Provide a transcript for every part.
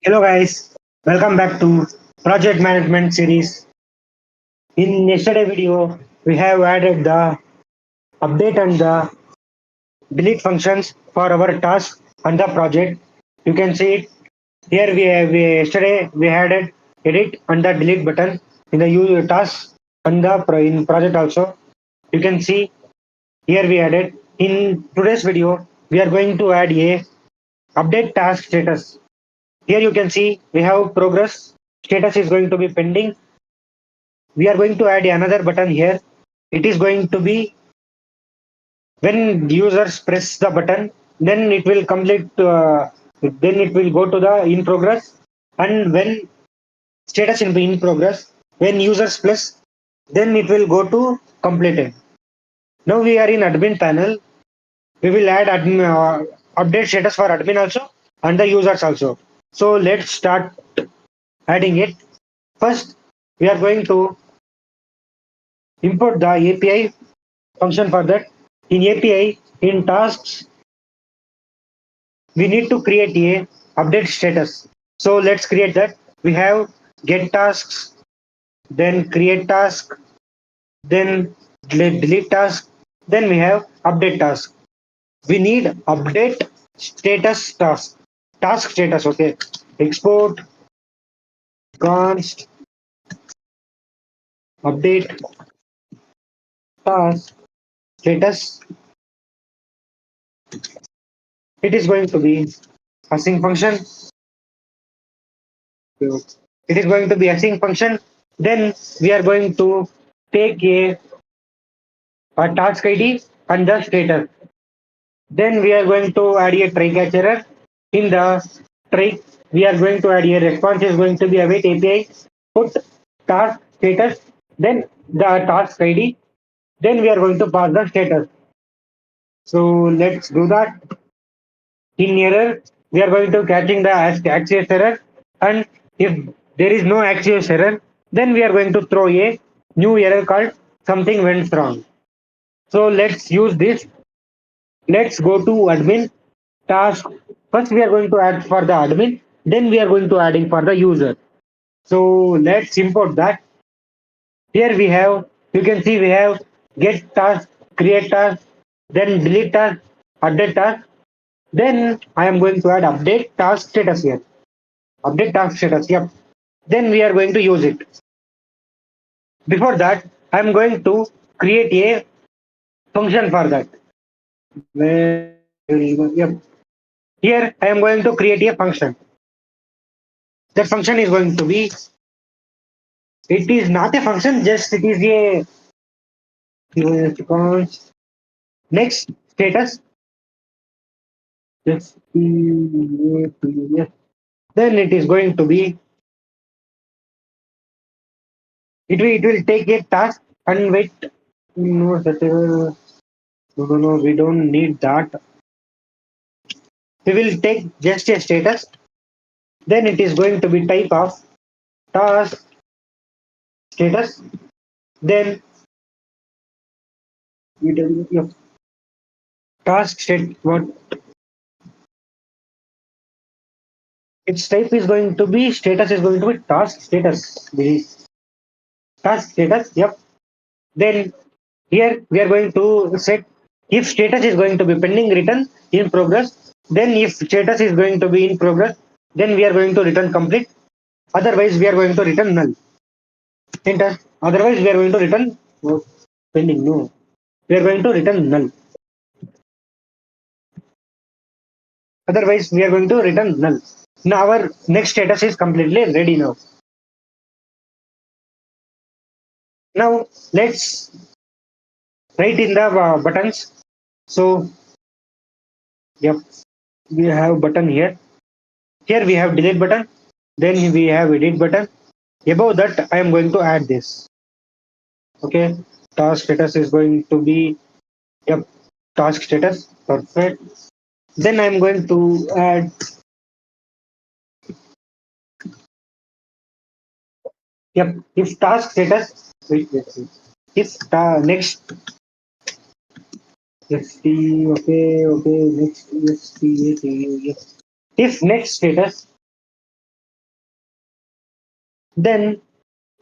Hello guys, welcome back to Project Management series. In yesterday video, we have added the update and the delete functions for our task and the project. You can see it here. Yesterday we added edit and the delete button in the task and the in project also. You can see here we added. In today's video, we are going to add a update task status. Here you can see we have progress status is going to be pending. We are going to add another button here. It is going to be when users press the button, then it will complete, then it will go to the in progress. And when status will be in progress, when users press, then it will go to completed. Now we are in admin panel. We will add update status for admin also and the users also. So let's start adding it. First, we are going to import the API function for that. In API, in tasks, we need to create a update status. So let's create that. We have get tasks, then create task, then delete task, then we have update task. We need update status task status. Okay, export const update task status. It is going to be async function. It is going to be async function. Then we are going to take a task ID and the status. Then we are going to add a try catch error. In the try, we are going to add a response is going to be await API, put task status, then the task ID. Then we are going to pass the status. So let's do that. In error, we are going to catching the access error, and if there is no access error, then we are going to throw a new error called something went wrong. So let's use this. Let's go to admin task. First, we are going to add for the admin, then we are going to adding for the user. So let's import that. Here we have, you can see we have get task, create task, then delete task, update task. Then I am going to add update task status here. Update task status, yep. Then we are going to use it. Before that, I am going to create a function for that. Yep. Here I am going to create a function. That function is going to be, it is not a function, just it is a next status. Just then it is going to be, it will take a task and wait. No, no, we don't need that. We will take just a status. Then it is going to be type of task status. Then we do task state what its type is going to be, status is going to be task status. This task status. Yep. Then here we are going to set if status is going to be pending return in progress. Then if status is going to be in progress, then we are going to return complete. Otherwise, we are going to return null. Enter. Otherwise, we are going to return pending. No, we are going to return null. Otherwise, we are going to return null. Now our next status is completely ready now. Now let's write in the buttons. So, yep, we have button here. Here we have delete button. Then we have edit button. Above that, I am going to add this. Okay, task status is going to be, yep, task status. Perfect. Then I am going to add, yep, if task status. Wait, let's see. If next, let's see. Okay, next, let's see. Yes. If next status Then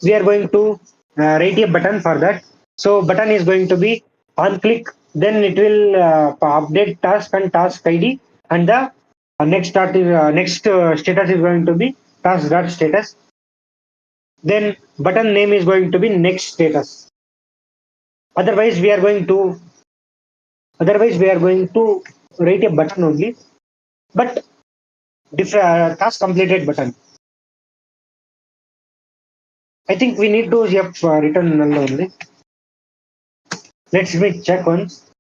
we are going to write a button for that. So button is going to be on click, then it will update task and task ID, and the next status is going to be task dot status. Then button name is going to be next status. Otherwise, we are going to write a button only, but task completed button. I think we need to have written null only. Let's me check once.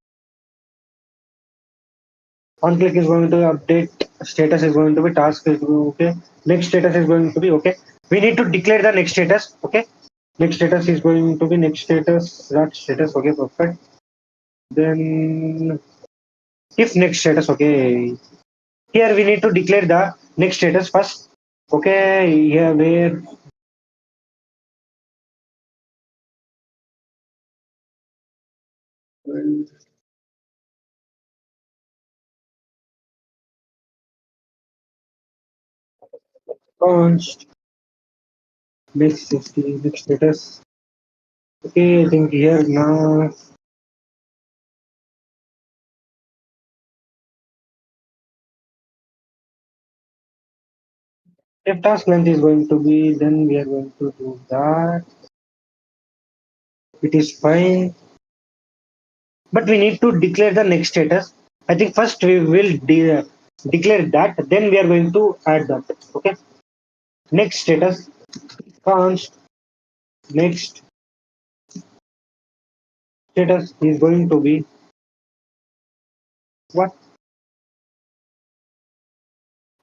On click is going to update, status is going to be task is okay. Next status is going to be okay. We need to declare the next status. Okay. Next status is going to be next status dot status. Okay, perfect. Then if next status, okay. Here we need to declare the next status first. Okay, here where launched next status. Okay, I think here now if task length is going to be, then we are going to do that. It is fine, but we need to declare the next status. I think first we will declare that, then we are going to add that. Okay, next status const next status is going to be what?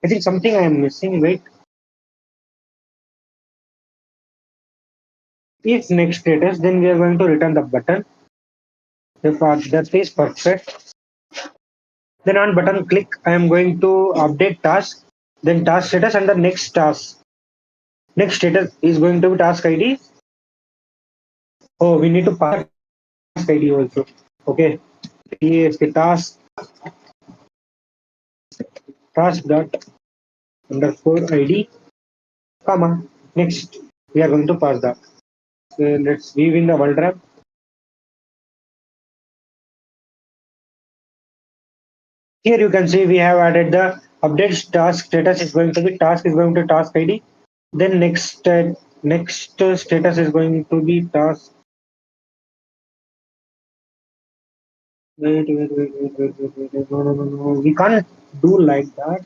I think something I am missing. Wait, if next status, then we are going to return the button. If that is perfect, then on button click, I am going to update task, then task status, and the next task. Next status is going to be task ID. Oh, we need to pass task ID also. Okay. Yes, the task dot underscore ID, comma. Next, we are going to pass that. So let's view in the world wrap. Here you can see we have added the update task status is going to be task is going to task ID. Then next status is going to be task. Wait. No. We can't do like that.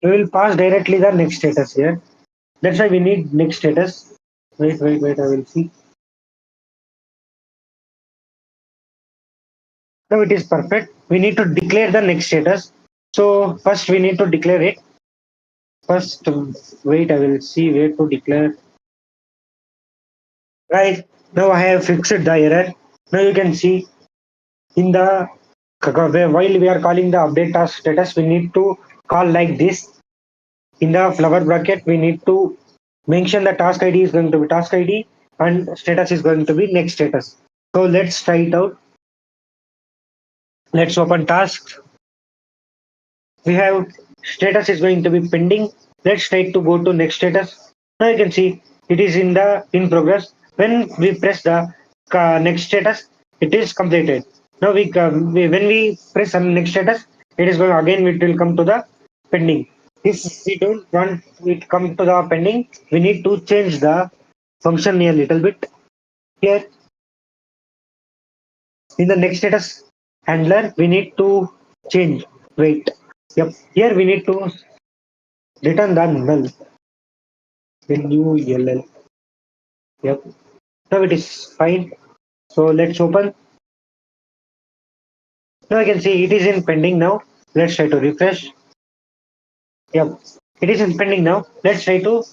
We will pass directly the next status here. That's why we need next status. Wait. I will see. Now it is perfect. We need to declare the next status. So first we need to declare it. First, wait, I will see where to declare. Right. Now I have fixed the error. Now you can see in the while we are calling the update task status, we need to call like this. In the flower bracket, we need to mention the task ID is going to be task ID and status is going to be next status. So let's try it out. Let's open tasks. We have status is going to be pending. Let's try to go to next status. Now you can see it is in progress. When we press the next status, it is completed. Now when we press on next status, it is going again. It will come to the pending. If we don't want it come to the pending, we need to change the function a little bit. Here in the next status handler, we need to change. Wait. Yep. Here we need to return the null. NULL. Yep. Now it is fine. So let's open. Now I can see it is in pending now. Let's try to refresh. Yep. It is in pending now. Let's try to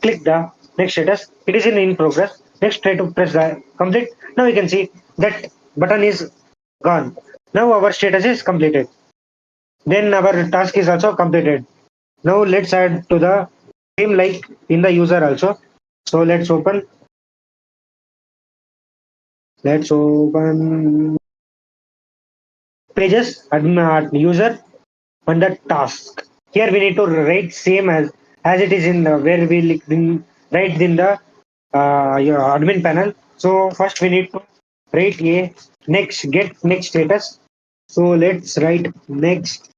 click the next status. It is in progress. Next try to press the complete. Now you can see that button is gone. Now our status is completed. Then our task is also completed. Now let's add to the same like in the user also. So let's open. Let's open pages, user, on the task. Here we need to write same as it is in the, where we write in the your admin panel. So first we need to write a get next status. So let's write next.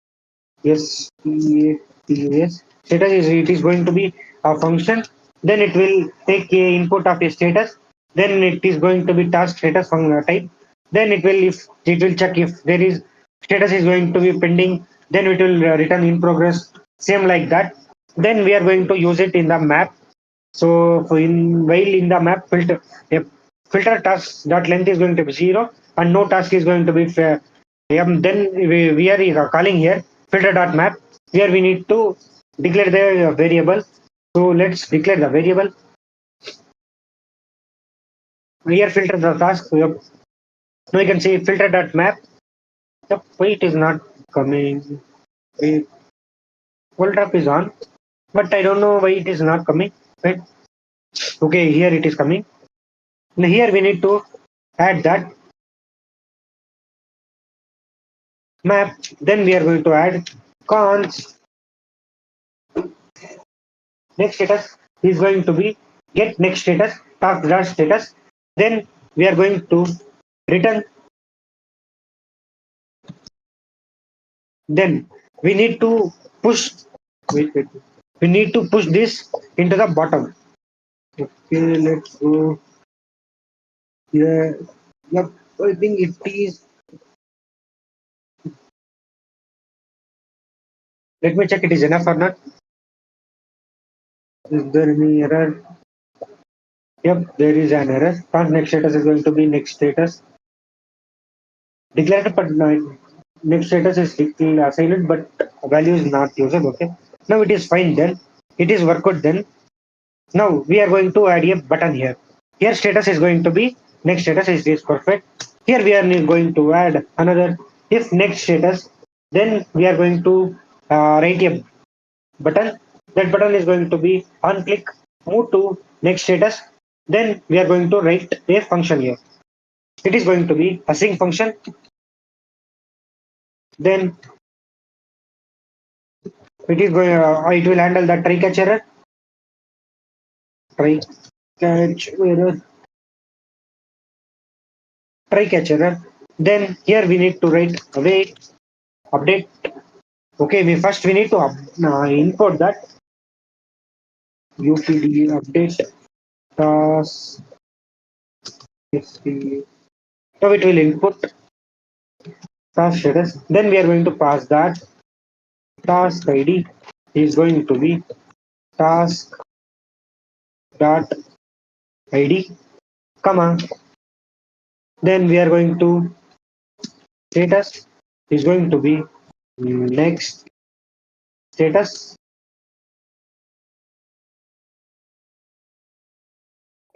Yes, yes. Status is it is going to be a function. Then it will take a input of a status. Then it is going to be task status from type. Then it will check if there is status is going to be pending. Then it will return in progress. Same like that. Then we are going to use it in the map. So while in the map filter, a filter task dot length is going to be 0 and no task is going to be fair. Then we are calling here filter dot map. Here we need to declare the variable. So let's declare the variable. Here filter the task. Yep. Now you can see filter dot map. Yep. Why it is not coming? Wait, full trap is on, but I don't know why it is not coming. Wait. Okay, here it is coming. Now here we need to add that map. Then we are going to add cons next status is going to be get next status task dot status. Then we are going to return. Then we need to push. Wait. We need to push this into the bottom. Okay, let's go. Yeah, yep. I think it is. Let me check it is enough or not. Is there any error? Yep, there is an error. Can't next status is going to be next status. Declared, but next status is assigned, but value is not used. Okay. Now it is fine then. It is worked then. Now we are going to add a button here. Here status is going to be next status is perfect. Here we are going to add another if next status. Then we are going to write a button. That button is going to be on click, move to next status. Then we are going to write a function here. It is going to be a sync function. Then it is going. It will handle the try catch error. Try catch error. Try catch error. Then here we need to write await update. Okay, we need to import that upd update task. So it will input task status. Then we are going to pass that task ID is going to be task dot ID, comma. Then we are going to status is going to be next status.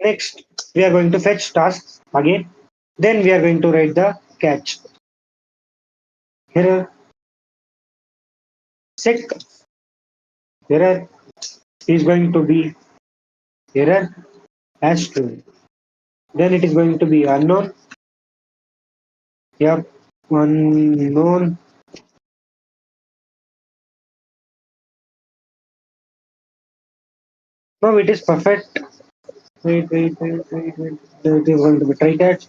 Next, we are going to fetch tasks again. Then we are going to write the catch. Here, set error is going to be error as true. Then it is going to be unknown. Yep, unknown. Now it is perfect. Wait. It is going to be try catch.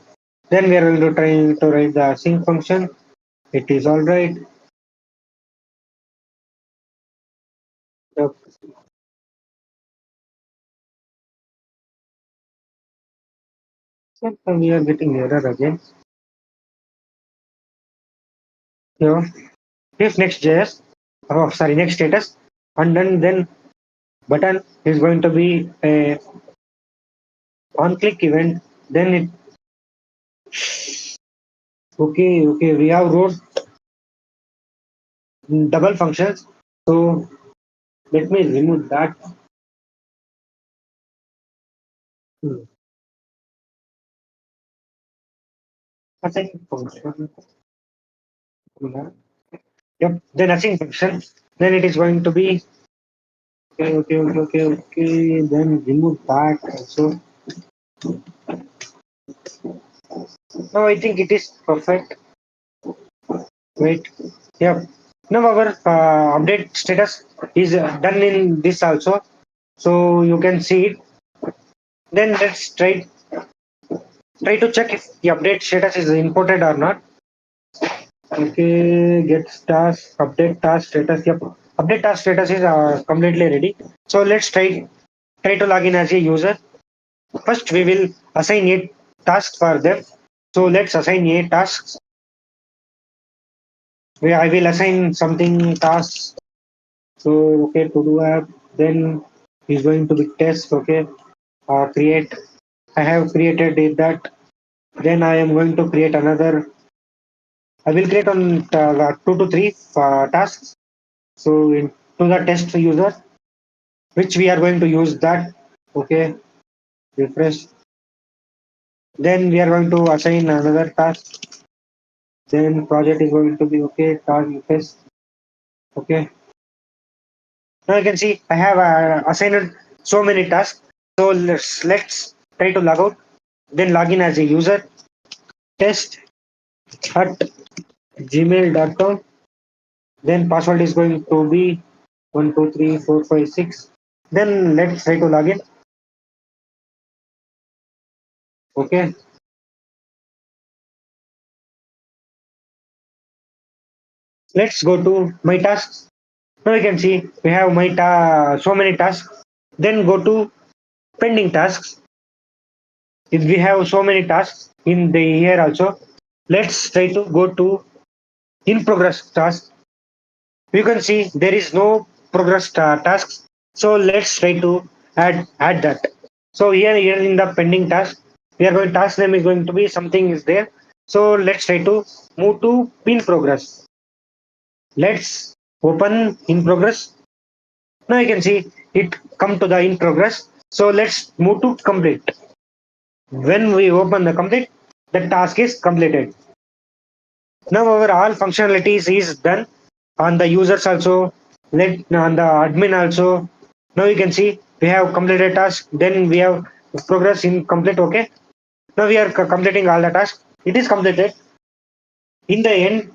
Then we are going to try to write the sync function. It is all right. Yep. Yep, and we are getting error again. Here, if Next.js, oh sorry, next status, and then button is going to be a on click event. Then it okay. We have wrote double functions. So let me remove that. Hmm. Assign function. Yep. Then assign function. Then it is going to be okay. Then remove that also. Now I think it is perfect. Wait. Yeah. Now our update status is done in this also. So you can see it. Then let's try to check if the update status is imported or not. Okay, get task, update task status. Yep. Update task status is completely ready. So let's try to log in as a user. First, we will assign a task for them. So let's assign a tasks. I will assign something tasks. So okay, to do app. Then is going to be test. Okay, create. I have created that. Then I am going to create another. I will create on 2 to 3 tasks. So into the test user, which we are going to use that. Okay, refresh. Then we are going to assign another task. Then project is going to be okay. Task test. Okay. Now you can see I have assigned so many tasks. So let's try to log out. Then log in as a user. Test at gmail.com. Then password is going to be 12345 6. Then let's try to log in. Okay. Let's go to my tasks. Now you can see we have so many tasks. Then go to pending tasks. If we have so many tasks in the here also, let's try to go to in progress task. You can see there is no progress tasks. So let's try to add that. So here in the pending task, we are going task name is going to be something is there. So let's try to move to in progress. Let's open in progress. Now you can see it come to the in progress. So let's move to complete. When we open the complete, the task is completed. Now our all functionalities is done on the users also, let on the admin also. Now you can see we have completed task. Then we have progress in complete. Okay. Now we are completing all the tasks. It is completed. In the end,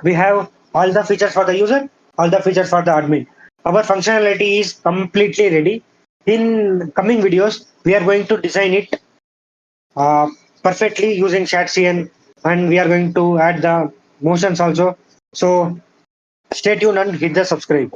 we have all the features for the user, all the features for the admin. Our functionality is completely ready. In coming videos, we are going to design it uh, perfectly using ChatCN, and we are going to add the motions also. So stay tuned and hit the subscribe.